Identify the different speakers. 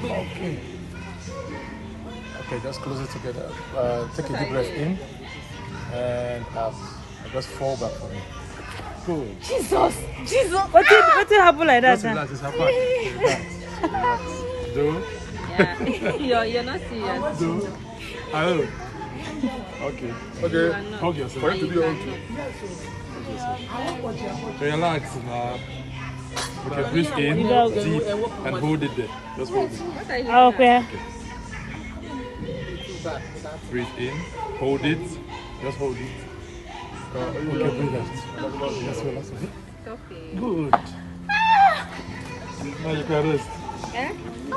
Speaker 1: Okay. Okay, just close it together. Take a deep breath in and out. Just fall back for me. Good.
Speaker 2: Jesus. What did happen like that?
Speaker 1: Just relax. It's happened. Relax. Do.
Speaker 3: Yeah. You're not serious.
Speaker 1: Do. Oh. Okay. Okay. Hug yourself. For you to do your own too. Relax now. Okay, breathe in deep and hold it there. Just hold it.
Speaker 2: Okay.
Speaker 1: Breathe in, hold it, just hold it. Okay, breathe out. That's well, that's well.
Speaker 3: Okay.
Speaker 1: Good. Now you can rest.